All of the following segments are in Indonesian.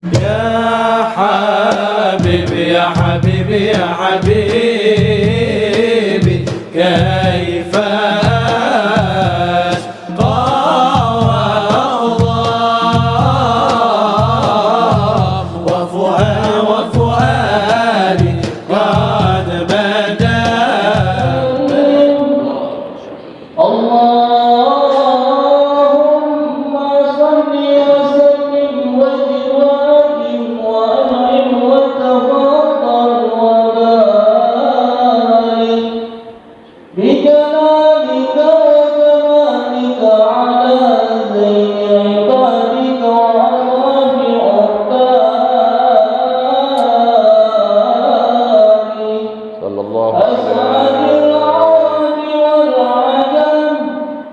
يا حبيبي يا حبيبي يا حبيبي كيف وفؤادي قد بدا اللهم صل وسلم وزد وأنعم وتفضل وبارك بجلالك وجمالك على زين عبادك وأشرف عبادك صلى الله أسعد العرب والعجم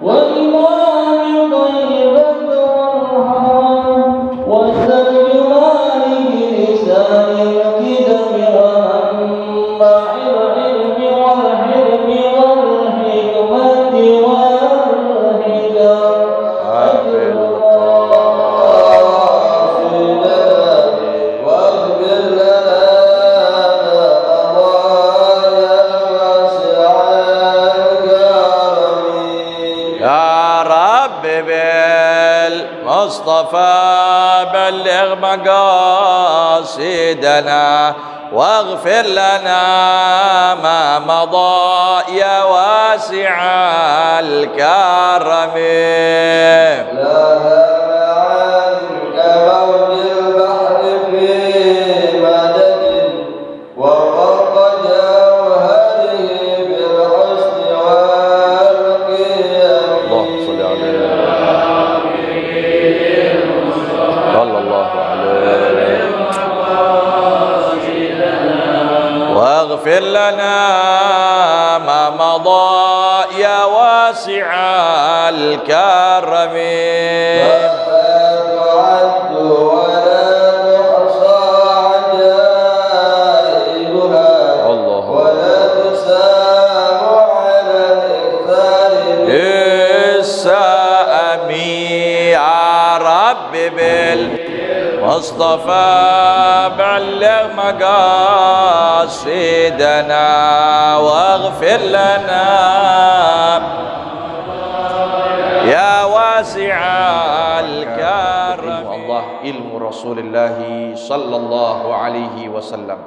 والإمام طيبة والحرم والترجمان بلسان الكدم ومنبع العلم والحلم والحكمة والحكم أجر واغفر لنا يا رب بالمصطفى بلغ مقاصدنا واغفر لنا ما مضى يا واسع الكرم. اللهم صل عليه صلى الله عليه واغفر لنا ما مضى يا واسع الكرم. يا رب بالمصطفى بلغ مقاصدنا واغفر لنا يا واسع الكرم. Allah ilmu Rasulullah sallallahu alaihi wasallam.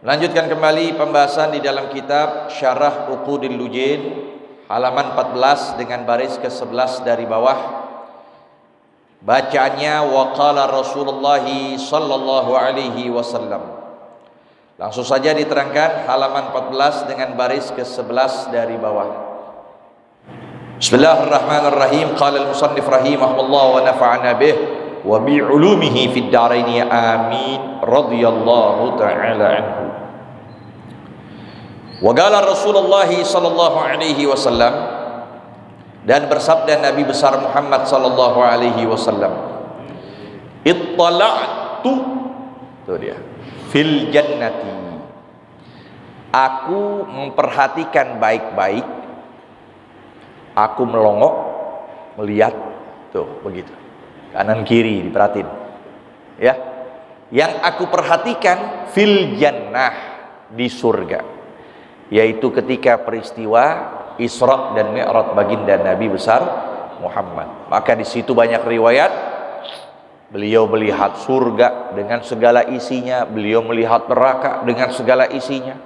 Melanjutkan kembali pembahasan di dalam kitab Syarah Uqudil Lujin halaman 14 dengan baris ke-11 dari bawah. Bacaannya waqala Rasulullah sallallahu alaihi wasallam. Langsung saja diterangkan halaman 14 dengan baris ke-11 dari bawah. Bismillahirrahmanirrahim. Qala al-musannif rahimahullah wa nafa'ana bih wa bi 'ulumihi fid dharain amin radhiyallahu ta'ala anhu. Wa qala Rasulullah sallallahu alaihi wasallam, dan bersabda Nabi besar Muhammad sallallahu alaihi wasallam, ittala'tu, itu dia, fil jannati, aku memperhatikan baik-baik, aku melongok melihat, tuh begitu, kanan kiri diperhatiin ya, yang aku perhatikan fil jannah, di surga, yaitu ketika peristiwa Isra dan Mi'raj baginda Nabi besar Muhammad. Maka di situ banyak riwayat beliau melihat surga dengan segala isinya, beliau melihat neraka dengan segala isinya.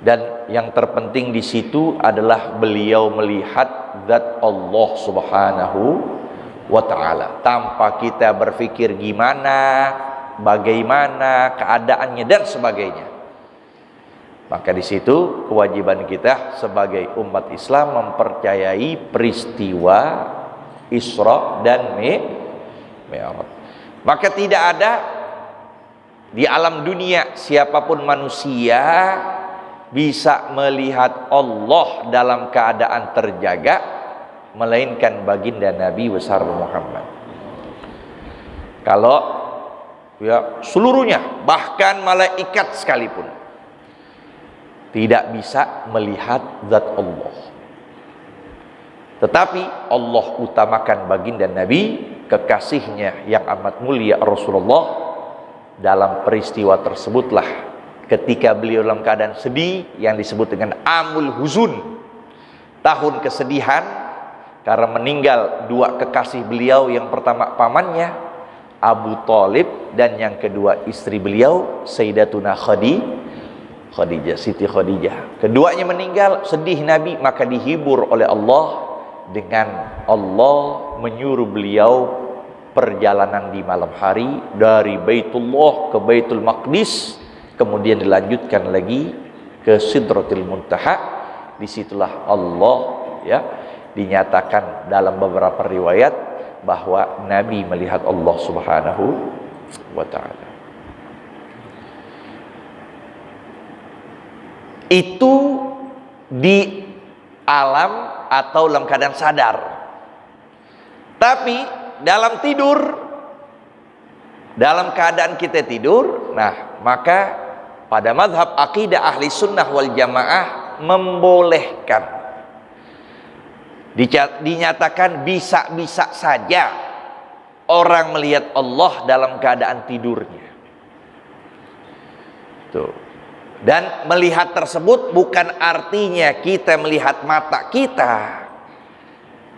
Dan yang terpenting di situ adalah beliau melihat zat Allah Subhanahu wa taala tanpa kita berpikir gimana, bagaimana keadaannya dan sebagainya. Maka di situ kewajiban kita sebagai umat Islam mempercayai peristiwa Isra dan Mi'raj. Maka tidak ada di alam dunia siapapun manusia bisa melihat Allah dalam keadaan terjaga melainkan baginda Nabi besar Muhammad. Kalau ya seluruhnya, bahkan malaikat sekalipun tidak bisa melihat zat Allah. Tetapi Allah utamakan baginda Nabi kekasihnya yang amat mulia Rasulullah. Dalam peristiwa tersebutlah ketika beliau dalam keadaan sedih yang disebut dengan Amul Huzun, tahun kesedihan, karena meninggal dua kekasih beliau, yang pertama pamannya Abu Thalib dan yang kedua istri beliau Sayyidatuna Khadijah, Siti Khadijah. Keduanya meninggal, sedih Nabi, maka dihibur oleh Allah dengan Allah menyuruh beliau perjalanan di malam hari dari Baitullah ke Baitul Maqdis, kemudian dilanjutkan lagi ke Sidratil Muntaha. Disitulah Allah ya dinyatakan dalam beberapa riwayat bahwa Nabi melihat Allah Subhanahu wa ta'ala. Itu di alam atau dalam keadaan sadar. Tapi dalam tidur, dalam keadaan kita tidur, nah maka pada mazhab akidah ahli sunnah wal jamaah membolehkan, dinyatakan bisa-bisa saja orang melihat Allah dalam keadaan tidurnya. Tuh. Dan melihat tersebut bukan artinya kita melihat mata kita,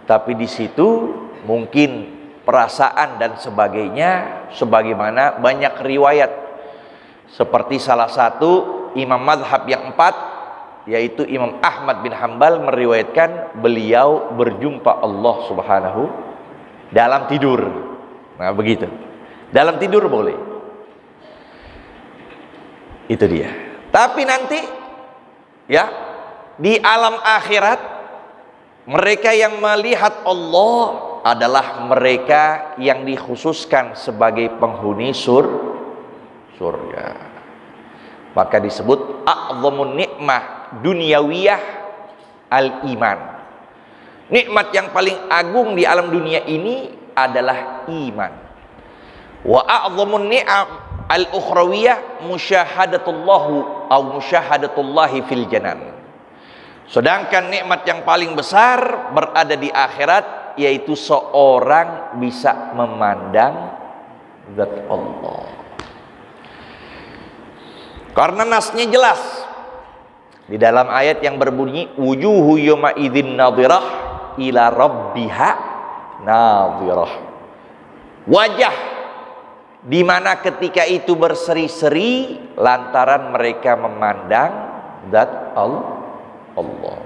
tapi di situ mungkin perasaan dan sebagainya, sebagaimana banyak riwayat, seperti salah satu imam mazhab yang 4, yaitu Imam Ahmad bin Hambal, meriwayatkan beliau berjumpa Allah Subhanahu dalam tidur. Nah begitu, dalam tidur boleh, itu dia. Tapi nanti ya di alam akhirat, mereka yang melihat Allah adalah mereka yang dikhususkan sebagai penghuni surga. Maka disebut a'zamun nikmah dunyawiyah al-iman. Nikmat yang paling agung di alam dunia ini adalah iman. Wa a'zamun ni'am al-ukhrawiyah musyahadatullahu atau musyahadatullahi fil janan. Sedangkan nikmat yang paling besar berada di akhirat, yaitu seorang bisa memandang zat Allah. Karena nasnya jelas di dalam ayat yang berbunyi wujuhu yawma idzin nadhirah ila rabbiha nadhirah. Wajah di mana ketika itu berseri-seri lantaran mereka memandang zat Allah.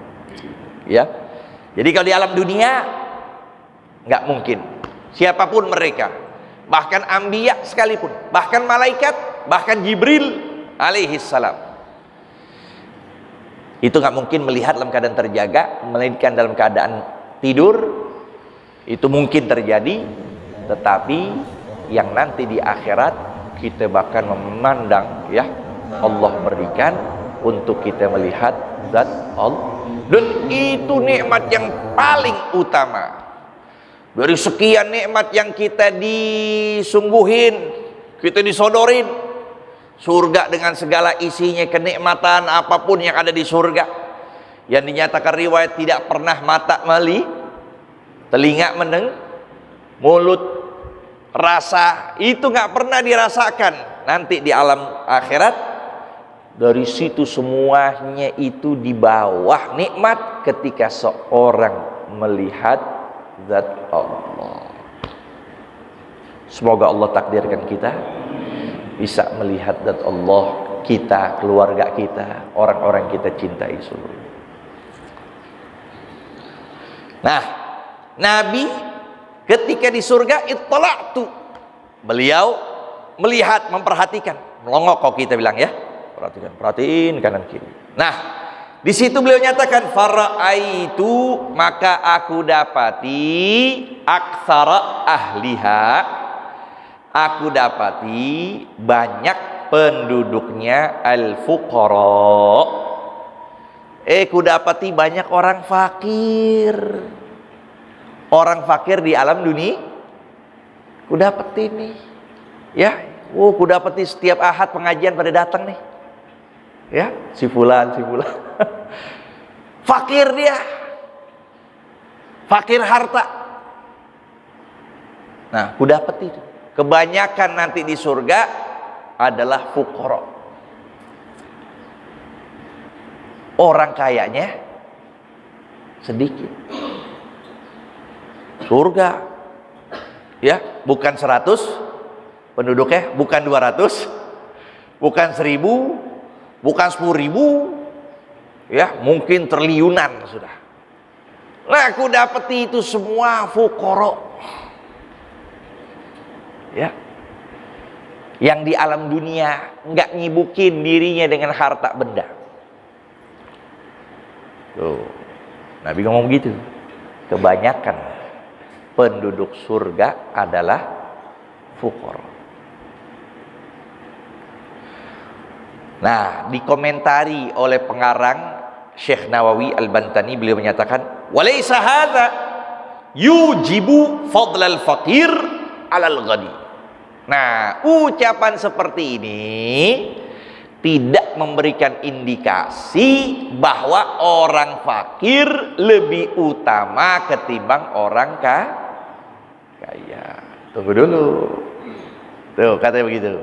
Ya. Jadi kalau di alam dunia nggak mungkin, siapapun mereka, bahkan anbiya sekalipun, bahkan malaikat, bahkan Jibril alaihi salam, itu nggak mungkin melihat dalam keadaan terjaga, melainkan dalam keadaan tidur. Itu mungkin terjadi, tetapi yang nanti di akhirat kita bahkan memandang, ya Allah berikan untuk kita melihat zat Allah, dan itu nikmat yang paling utama. Dari sekian nikmat yang kita disungguhin, kita disodorin, surga dengan segala isinya, kenikmatan apapun yang ada di surga, yang dinyatakan riwayat tidak pernah mata melihat, telinga mendengar, mulut rasa, itu nggak pernah dirasakan. Nanti di alam akhirat, dari situ semuanya itu di bawah nikmat ketika seorang melihat zat Allah. Semoga Allah takdirkan kita bisa melihat zat Allah, kita, keluarga kita, orang-orang kita cintai seluruh. Nah, Nabi ketika di surga ittala'tu, beliau melihat, memperhatikan, melongok kalau kita bilang ya, perhatiin kanan kiri. Nah, di situ beliau nyatakan fara'aitu, maka aku dapati aktsara ahliha, aku dapati banyak penduduknya al-fuqara. Aku dapati banyak orang fakir. Orang fakir di alam dunia ku dapati nih. Ya, ku dapati setiap Ahad pengajian pada datang nih. Ya, si fulan fakir dia, fakir harta, Nah, aku dapat itu. Kebanyakan nanti di surga adalah fuqara. Orang kayanya sedikit. Surga, ya, bukan 100 penduduknya, bukan 200, bukan 1000, bukan 10.000, ya, mungkin triliunan sudah. Nah, aku dapati itu semua fuqara, ya, yang di alam dunia nggak nyibukin dirinya dengan harta benda. Tuh, Nabi ngomong gitu. Kebanyakan penduduk surga adalah fuqara. Nah, dikomentari oleh pengarang Syekh Nawawi Al-Bantani, beliau menyatakan, "Walaysa hadza yujibu fadlal faqir 'alal ghani." Nah, ucapan seperti ini tidak memberikan indikasi bahwa orang fakir lebih utama ketimbang orang kaya. Tunggu dulu. Tuh, katanya begitu.